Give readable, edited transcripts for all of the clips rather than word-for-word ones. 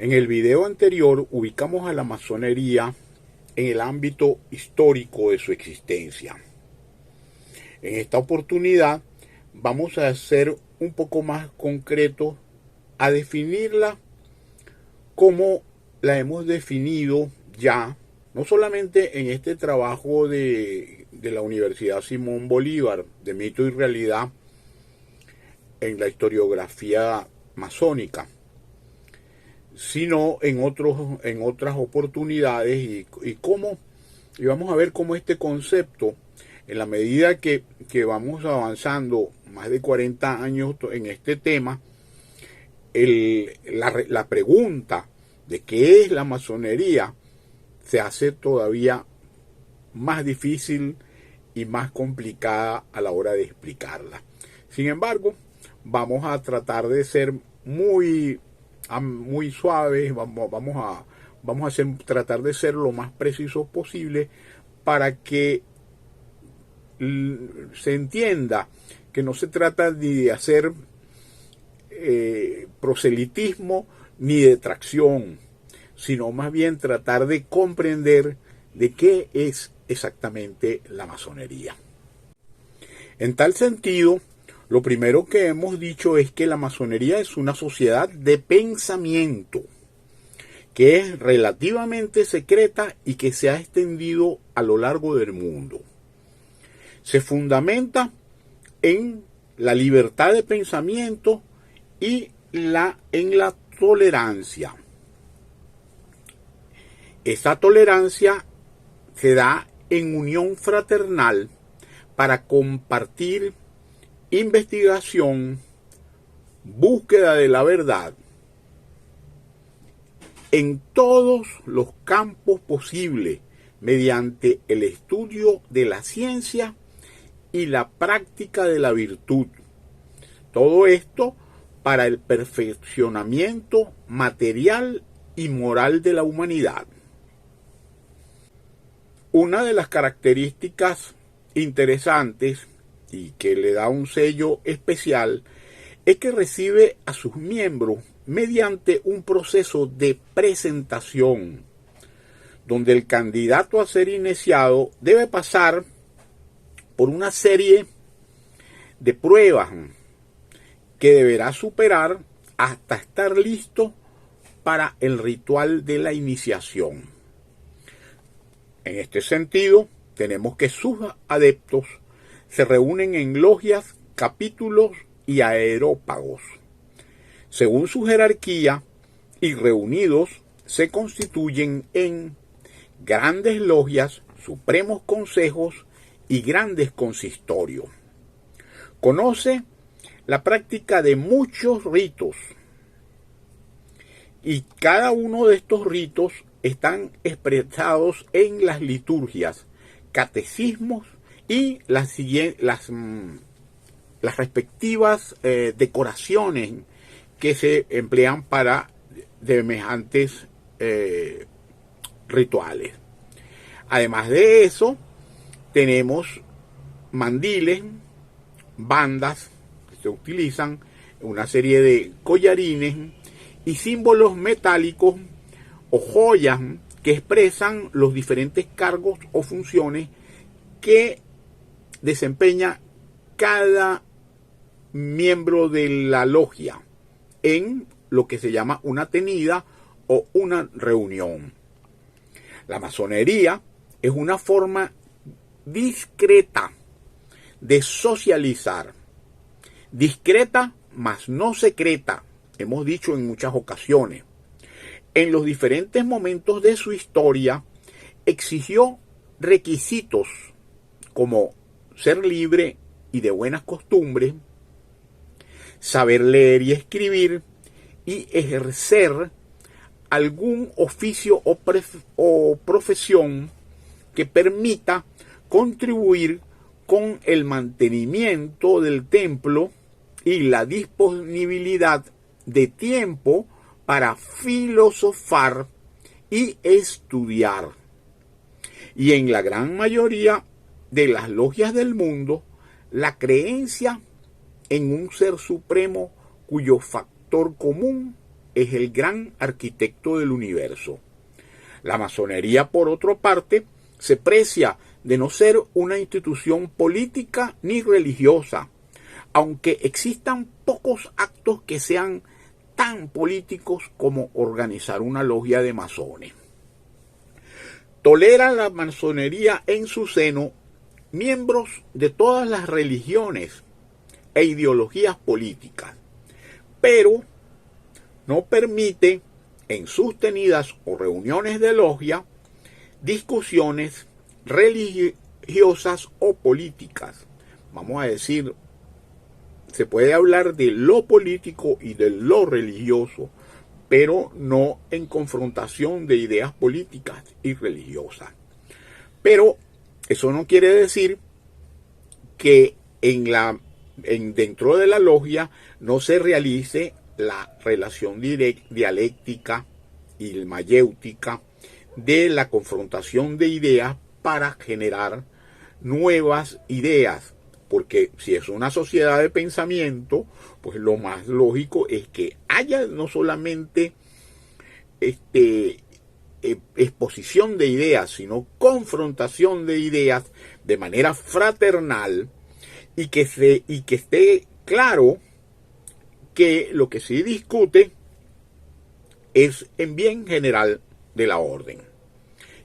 En el video anterior ubicamos a la masonería en el ámbito histórico de su existencia. En esta oportunidad vamos a ser un poco más concretos a definirla como la hemos definido ya, no solamente en este trabajo de la Universidad Simón Bolívar, de mito y realidad en la historiografía masónica, sino en otras oportunidades y vamos a ver cómo este concepto, en la medida que vamos avanzando más de 40 años en este tema, la pregunta de qué es la masonería se hace todavía más difícil y más complicada a la hora de explicarla. Sin embargo, vamos a tratar de ser muy suaves, vamos a tratar de ser lo más precisos posible para que se entienda que no se trata ni de hacer proselitismo ni de tracción, sino más bien tratar de comprender de qué es exactamente la masonería. En tal sentido, lo primero que hemos dicho es que la masonería es una sociedad de pensamiento que es relativamente secreta y que se ha extendido a lo largo del mundo. Se fundamenta en la libertad de pensamiento y en la tolerancia. Esa tolerancia se da en unión fraternal para compartir investigación, búsqueda de la verdad en todos los campos posibles mediante el estudio de la ciencia y la práctica de la virtud. Todo esto para el perfeccionamiento material y moral de la humanidad. Una de las características interesantes y que le da un sello especial es que recibe a sus miembros mediante un proceso de presentación, donde el candidato a ser iniciado debe pasar por una serie de pruebas que deberá superar hasta estar listo para el ritual de la iniciación. En este sentido, tenemos que sus adeptos se reúnen en logias, capítulos y aerópagos, según su jerarquía, y reunidos se constituyen en grandes logias, supremos consejos y grandes consistorios. Conoce la práctica de muchos ritos, y cada uno de estos ritos están expresados en las liturgias, catecismos y las respectivas decoraciones que se emplean para semejantes rituales. Además de eso, tenemos mandiles, bandas que se utilizan, una serie de collarines y símbolos metálicos o joyas que expresan los diferentes cargos o funciones que desempeña cada miembro de la logia en lo que se llama una tenida o una reunión. La masonería es una forma discreta de socializar, discreta mas no secreta, hemos dicho en muchas ocasiones. En los diferentes momentos de su historia exigió requisitos como ser libre y de buenas costumbres, saber leer y escribir y ejercer algún oficio o profesión que permita contribuir con el mantenimiento del templo y la disponibilidad de tiempo para filosofar y estudiar. Y en la gran mayoría de las logias del mundo, la creencia en un ser supremo cuyo factor común es el gran arquitecto del universo. La masonería, por otra parte, se precia de no ser una institución política ni religiosa, aunque existan pocos actos que sean tan políticos como organizar una logia de masones. Tolera la masonería en su seno miembros de todas las religiones e ideologías políticas, pero no permite en sus tenidas o reuniones de logia discusiones religiosas o políticas. Vamos a decir, se puede hablar de lo político y de lo religioso, pero no en confrontación de ideas políticas y religiosas. Pero eso no quiere decir que dentro de la logia no se realice la relación dialéctica y mayéutica de la confrontación de ideas para generar nuevas ideas, porque si es una sociedad de pensamiento, pues lo más lógico es que haya no solamente exposición de ideas, sino confrontación de ideas de manera fraternal, y que esté claro que lo que se discute es en bien general de la orden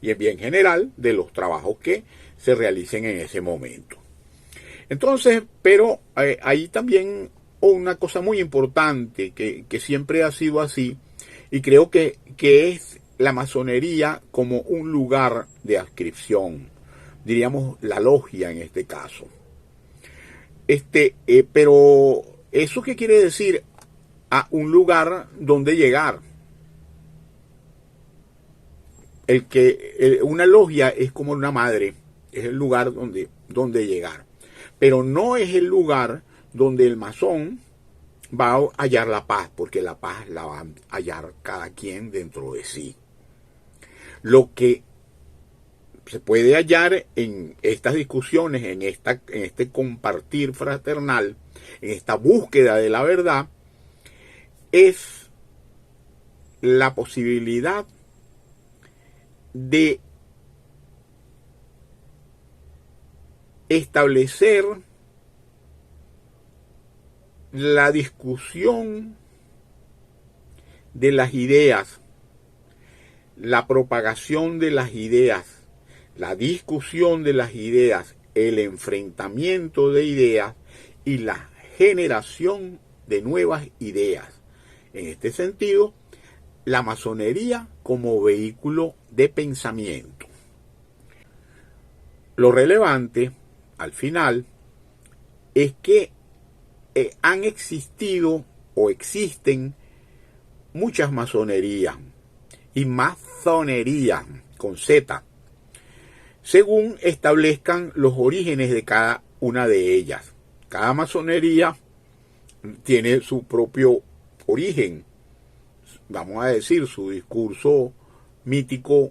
y en bien general de los trabajos que se realicen en ese momento. Entonces, pero hay también una cosa muy importante que siempre ha sido así, y creo que es la masonería como un lugar de adscripción, diríamos la logia en este caso. Pero ¿eso qué quiere decir? A un lugar donde llegar. Una logia es como una madre, es el lugar donde llegar. Pero no es el lugar donde el masón va a hallar la paz, porque la paz la va a hallar cada quien dentro de sí. Lo que se puede hallar en estas discusiones, en este compartir fraternal, en esta búsqueda de la verdad, es la posibilidad de establecer la discusión de las ideas, la propagación de las ideas, la discusión de las ideas, el enfrentamiento de ideas y la generación de nuevas ideas. En este sentido, la masonería como vehículo de pensamiento. Lo relevante, al final, es que han existido o existen muchas masonerías y masonerías con Z, según establezcan los orígenes de cada una de ellas. Cada masonería tiene su propio origen, vamos a decir, su discurso mítico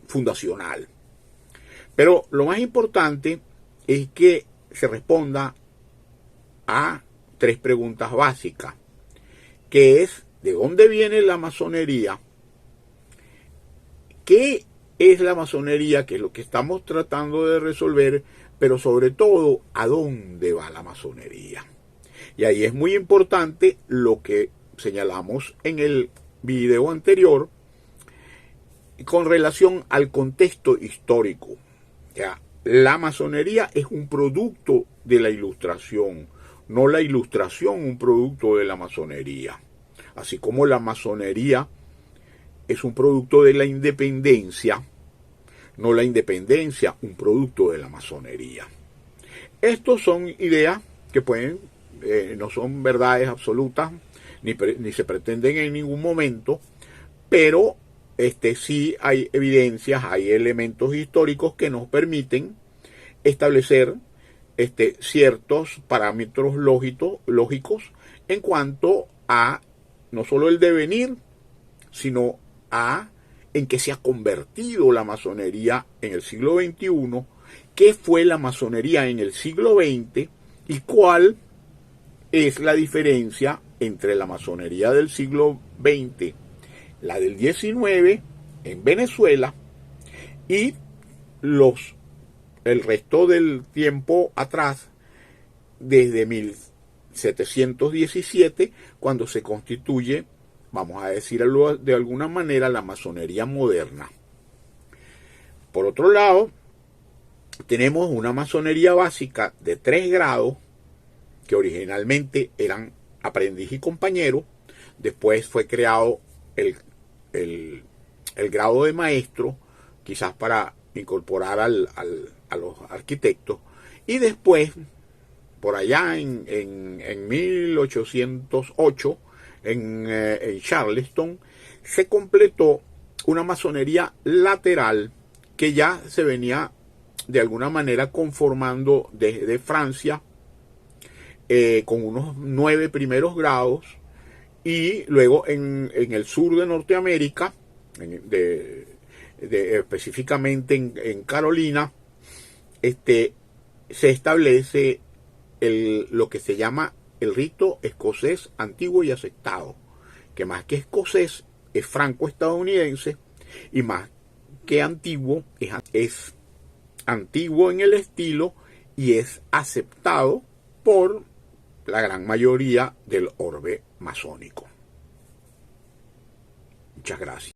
fundacional. Pero lo más importante es que se responda a 3 preguntas básicas, que es: ¿de dónde viene la masonería? ¿Qué es la masonería? Que es lo que estamos tratando de resolver, pero sobre todo, ¿a dónde va la masonería? Y ahí es muy importante lo que señalamos en el video anterior con relación al contexto histórico. O sea, la masonería es un producto de la Ilustración, no la Ilustración un producto de la masonería. Así como la masonería es un producto de la independencia, no la independencia un producto de la masonería. Estos son ideas que no son verdades absolutas, ni se pretenden en ningún momento, pero sí hay evidencias, hay elementos históricos que nos permiten establecer ciertos parámetros lógicos en cuanto a no solo el devenir, sino en qué se ha convertido la masonería en el siglo XXI, qué fue la masonería en el siglo XX y cuál es la diferencia entre la masonería del siglo XX, la del XIX en Venezuela y el resto del tiempo atrás, desde 1717, cuando se constituye, vamos a decirlo de alguna manera, la masonería moderna. Por otro lado, tenemos una masonería básica de 3 grados, que originalmente eran aprendiz y compañero. Después fue creado el grado de maestro, quizás para incorporar a los arquitectos. Y después, por allá en 1808, en Charleston, se completó una masonería lateral que ya se venía de alguna manera conformando desde Francia, con unos 9 primeros grados, y luego en el sur de Norteamérica, específicamente en Carolina, se establece lo que se llama el rito escocés antiguo y aceptado, que más que escocés es franco-estadounidense, y más que antiguo es antiguo en el estilo y es aceptado por la gran mayoría del orbe masónico. Muchas gracias.